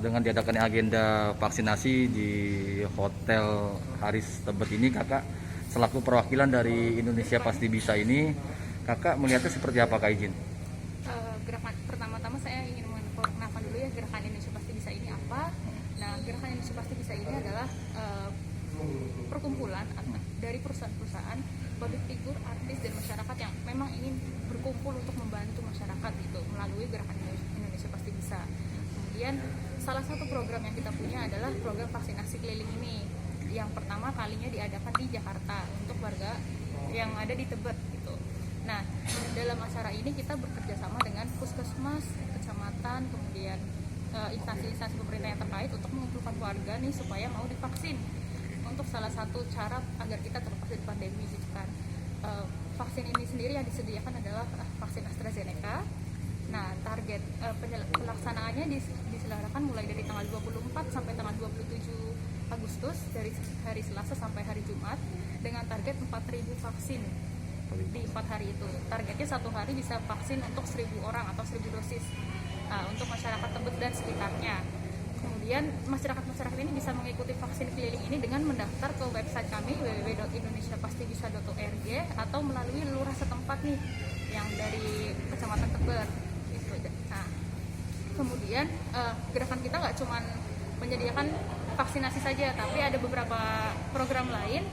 dengan diadakannya agenda vaksinasi di Hotel Haris Tebet ini, kakak selaku perwakilan dari Indonesia Pasti Bisa ini, kakak melihatnya seperti apa, Kak Izin? Gerakan pertama-tama saya ingin mengenalkan dulu ya gerakan Indonesia Pasti Bisa ini apa. Nah, gerakan Indonesia Pasti Bisa ini adalah perkumpulan dari perusahaan-perusahaan, public figure, artis dan masyarakat yang memang ingin berkumpul untuk membantu masyarakat gitu melalui gerakan Indonesia Pasti Bisa. Kemudian salah satu program yang kita punya adalah program vaksinasi keliling ini, yang pertama kalinya diadakan di Jakarta untuk warga yang ada di Tebet gitu. Nah, dalam acara ini kita bekerja sama dengan puskesmas, kecamatan, kemudian instansi-instansi pemerintah yang terkait untuk mengumpulkan warga nih supaya mau divaksin. Untuk salah satu cara agar kita terlepas dari pandemi gitu kan. Vaksin ini sendiri yang disediakan adalah vaksin AstraZeneca. Nah, target pelaksanaannya diselenggarakan mulai dari tanggal 24 sampai tanggal 27 Agustus, dari hari Selasa sampai hari Jumat, dengan target 4.000 vaksin di 4 hari itu. Targetnya satu hari bisa vaksin untuk 1.000 orang atau 1.000 dosis untuk masyarakat Tebet dan sekitarnya. Kemudian masyarakat ini bisa mengikuti vaksin keliling ini dengan mendaftar ke website kami www.indonesiapastibisa.org atau melalui lurah setempat nih yang dari Kecamatan Tebet gitu. Nah, kemudian gerakan kita nggak cuma menyediakan vaksinasi saja, tapi ada beberapa program lain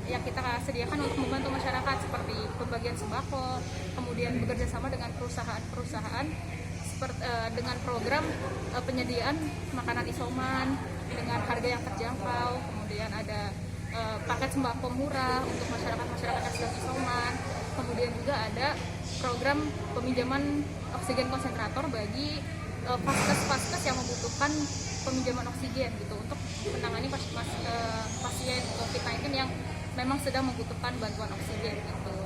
yang kita sediakan untuk membantu masyarakat seperti pembagian sembako, kemudian bekerja sama dengan perusahaan-perusahaan dengan program penyediaan makanan isoman dengan harga yang terjangkau, kemudian ada paket sembako murah untuk masyarakat yang sedang isoman, kemudian juga ada program peminjaman oksigen konsentrator bagi vaskes yang membutuhkan peminjaman oksigen gitu untuk menangani pasien COVID-19 yang memang sedang membutuhkan bantuan oksigen gitu.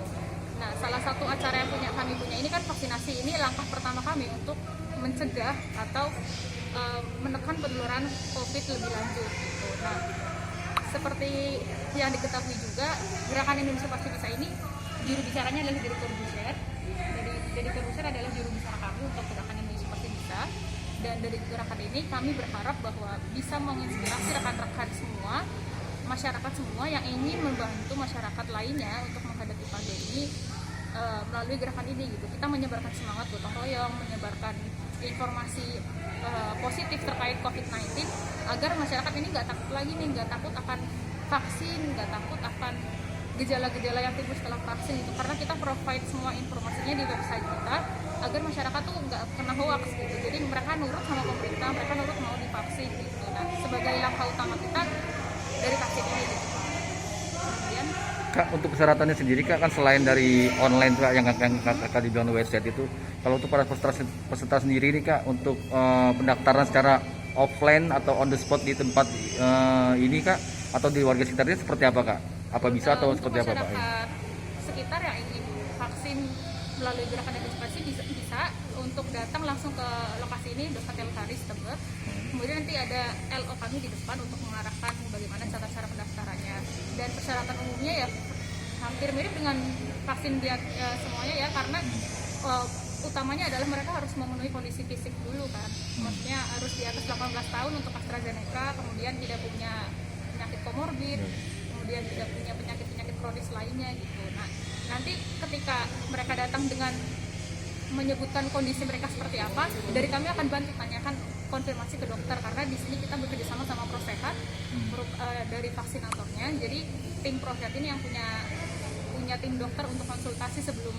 Nah, salah satu acara yang kami punya ini kan vaksinasi ini langkah pertama kami untuk mencegah atau menekan penularan COVID lebih lanjut gitu. Nah, seperti yang diketahui juga, gerakan Indonesia Pasti Bisa ini juru bicaranya adalah Deddy Corbuzier. Deddy Corbuzier adalah juru bicara kami untuk gerakan Indonesia Pasti Bisa. Dan dari gerakan ini kami berharap bahwa bisa menginspirasi rekan-rekan semua, masyarakat semua yang ingin membantu masyarakat lainnya untuk menghadapi pandemi melalui gerakan ini gitu. Kita menyebarkan semangat gotong royong, menyebarkan informasi positif terkait COVID-19 agar masyarakat ini nggak takut lagi nih, nggak takut akan vaksin, nggak takut akan gejala-gejala yang timbul setelah vaksin itu, karena kita provide semua informasinya di website kita agar masyarakat tuh nggak kena hoax gitu. Jadi mereka nurut sama pemerintah, mereka nurut mau divaksin gitu. Nah, sebagai langkah utama kita dari vaksin ini gitu. Kemudian Kak, untuk persyaratannya sendiri, Kak, kan selain dari online, Kak, yang Kakak dibilang website itu, kalau untuk para peserta sendiri nih, Kak, untuk pendaftaran secara offline atau on the spot di tempat ini, Kak, atau di warga sekitarnya seperti apa, Kak? Apa bisa atau seperti apa, Pak? Masyarakat sekitar yang ingin vaksin melalui gerakan Indonesia Pasti bisa untuk datang langsung ke lokasi ini, Hotel Haris Tebet. Kemudian nanti ada LO kami di depan untuk mengarahkan bagaimana cara pendaftarannya. Dan persyaratan umumnya ya hampir mirip dengan vaksin semuanya ya, karena utamanya adalah mereka harus memenuhi kondisi fisik dulu kan. Maksudnya harus di atas 18 tahun untuk AstraZeneca, kemudian tidak punya penyakit komorbid, kemudian tidak punya penyakit kronis lainnya gitu. Nah, nanti ketika mereka datang dengan menyebutkan kondisi mereka seperti apa, dari kami akan bantu tanyakan konfirmasi ke dokter, karena di sini kita bekerja sama Prosehat dari vaksinatornya. Jadi tim Prosehat ini yang punya tim dokter untuk konsultasi sebelum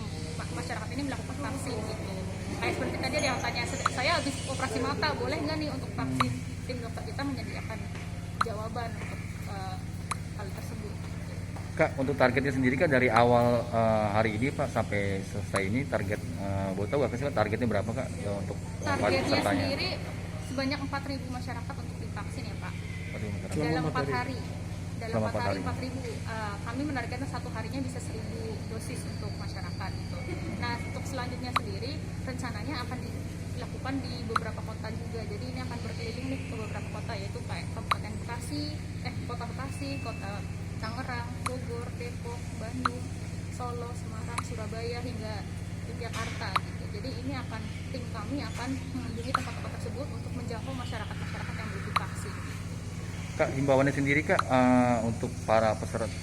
masyarakat ini melakukan vaksin gitu. Kayak seperti tadi ada yang tanya, saya habis operasi mata, boleh nggak nih untuk vaksin? Tim dokter kita menyediakan jawaban untuk hal tersebut. Kak, untuk targetnya sendiri, Kak, dari awal hari ini, Pak, sampai selesai ini target, boleh tahu nggak sih, Kak, targetnya berapa, Kak, ya, untuk targetnya pesertanya? Sendiri sebanyak 4.000 masyarakat untuk divaksin ya, Pak. Dalam 4 hari. Dalam 4 hari 4.000. Kami menargetkan satu harinya bisa 1.000 dosis untuk masyarakat gitu. Nah, untuk selanjutnya sendiri rencananya akan dilakukan di beberapa kota juga. Jadi ini akan berkeliling nih ke beberapa kota, yaitu kayak Kabupaten Bekasi, Kota Bekasi, Kota Tangerang, Bogor, Depok, Bandung, Solo, Semarang, Surabaya hingga Yogyakarta gitu. Jadi ini tim kami akan mengunjungi tempat-tempat tersebut untuk menjangkau masyarakat Kak, himbauannya sendiri Kak, untuk para peserta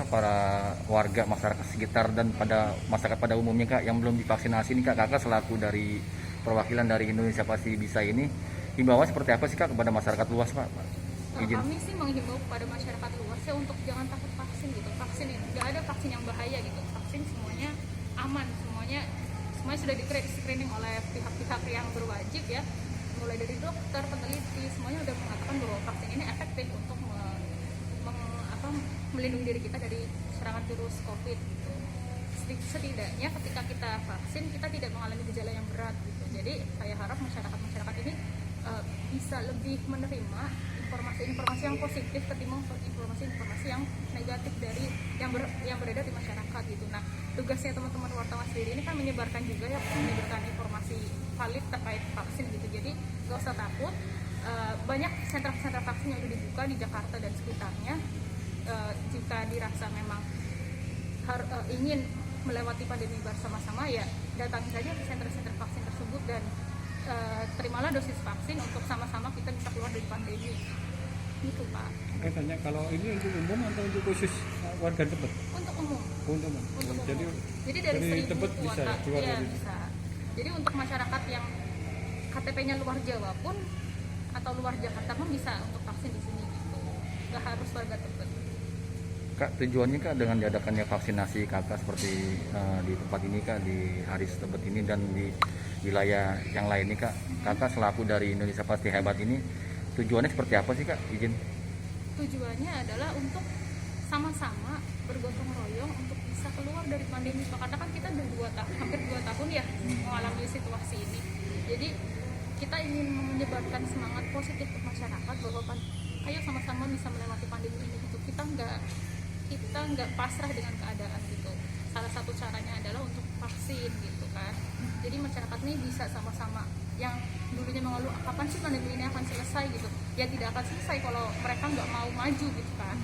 para warga masyarakat sekitar dan pada masyarakat pada umumnya Kak yang belum divaksinasi nih Kak, Kakak selaku dari perwakilan dari Indonesia Pasti Bisa ini, himbauan seperti apa sih Kak kepada masyarakat luas Pak? Izin. Kami sih menghimbau kepada masyarakat luas ya untuk jangan takut vaksin gitu. Vaksin ini nggak ada vaksin yang bahaya gitu. Vaksin semuanya aman, semuanya sudah di screening oleh pihak-pihak yang berwajib ya, mulai dari dokter, peneliti, semuanya udah mengatakan bahwa vaksin ini efektif untuk melindungi diri kita dari serangan virus COVID gitu. Setidaknya ketika kita vaksin kita tidak mengalami gejala yang berat gitu. Jadi saya harap masyarakat ini bisa lebih menerima informasi-informasi yang positif ketimbang informasi-informasi yang negatif dari yang beredar di masyarakat gitu. Nah, tugasnya teman-teman wartawan sendiri ini kan menyebarkan juga ya, menyebarkan informasi valid terkait vaksin gitu. Jadi gak usah takut, banyak sentra-sentra vaksin yang sudah dibuka di Jakarta dan sekitarnya. Jika dirasa memang ingin melewati pandemi bersama-sama ya datangi saja ke sentra-sentra vaksin tersebut dan terimalah dosis vaksin untuk sama-sama kita bisa keluar dari pandemi gitu Pak. Oke, tanya kalau ini untuk umum atau untuk khusus warga Tebet? Untuk umum. Untuk umum. Jadi dari 1.000 Tebet bisa kuota, keluar ya, dari bisa. Jadi untuk masyarakat yang KTP-nya luar Jawa pun atau luar Jakarta pun bisa untuk vaksin di sini gitu. Nggak harus warga Tebet. Kak, tujuannya Kak dengan diadakannya vaksinasi Kakak seperti di tempat ini Kak, di Haris Tebet ini dan di wilayah yang lain nih Kak, Kakak selaku dari Indonesia Pasti Hebat ini tujuannya seperti apa sih Kak? Izin. Tujuannya adalah untuk sama-sama bergotong royong untuk bisa keluar dari pandemi karena kan kita udah hampir 2 tahun ya mengalami situasi ini. Jadi kita ingin menyebarkan semangat positif ke masyarakat bahwa ayo sama-sama bisa melewati pandemi ini gitu. Kita nggak pasrah dengan keadaan gitu. Salah satu caranya adalah untuk vaksin gitu kan. Jadi masyarakat ini bisa sama-sama yang dulunya mengeluh kapan sih pandemi ini akan selesai gitu. Ya tidak akan selesai kalau mereka nggak mau maju gitu kan.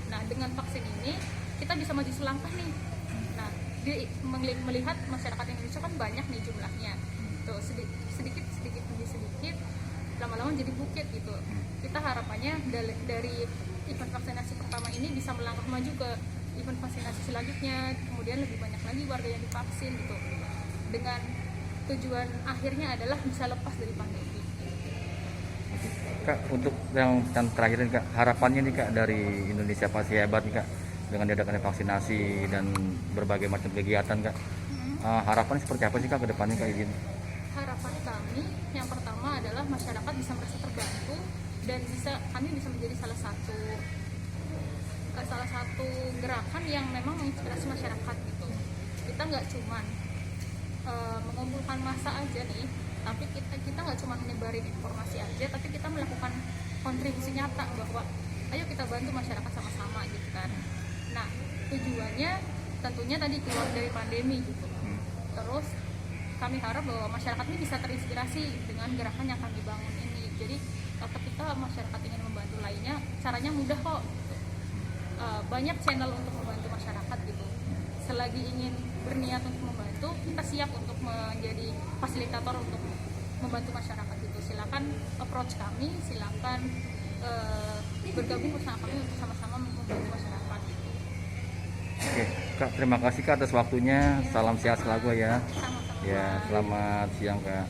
Nah dengan vaksin ini kita bisa maju selangkah nih. Nah melihat masyarakat Indonesia kan banyak nih jumlahnya. Tuh sedikit demi sedikit lama-lama jadi bukit gitu. Kita harapannya dari event vaksinasi pertama ini bisa melangkah maju ke event vaksinasi selanjutnya, kemudian lebih banyak lagi warga yang divaksin gitu. Dengan tujuan akhirnya adalah bisa lepas dari pandemi. Kak, untuk yang terakhir nih Kak, harapannya nih Kak dari Indonesia Pasti Hebat nih Kak dengan diadakannya vaksinasi dan berbagai macam kegiatan Kak. Harapannya seperti apa sih Kak ke depannya Kak izin? Harapan kami yang pertama adalah masyarakat bisa merasa terbantu dan kami bisa menjadi salah satu gerakan yang memang menginspirasi masyarakat gitu. Kita nggak cuman mengumpulkan massa aja nih, tapi kita nggak cuma menyebarin informasi aja, tapi kita melakukan kontribusi nyata bahwa ayo kita bantu masyarakat sama-sama gitu kan. Nah tujuannya tentunya tadi keluar dari pandemi gitu. Terus kami harap bahwa masyarakat ini bisa terinspirasi dengan gerakan yang kami bangun ini. Jadi ketika masyarakat ingin membantu lainnya, caranya mudah kok. Banyak channel untuk membantu masyarakat gitu. Selagi ingin berniat untuk membantu, kita siap untuk menjadi fasilitator untuk membantu masyarakat gitu. Silakan approach kami, silakan bergabung bersama kami untuk sama-sama membantu masyarakat gitu. Oke, Kak, terima kasih Kak atas waktunya. Salam sehat selalu ya. Sama-sama. Ya, selamat siang Kak.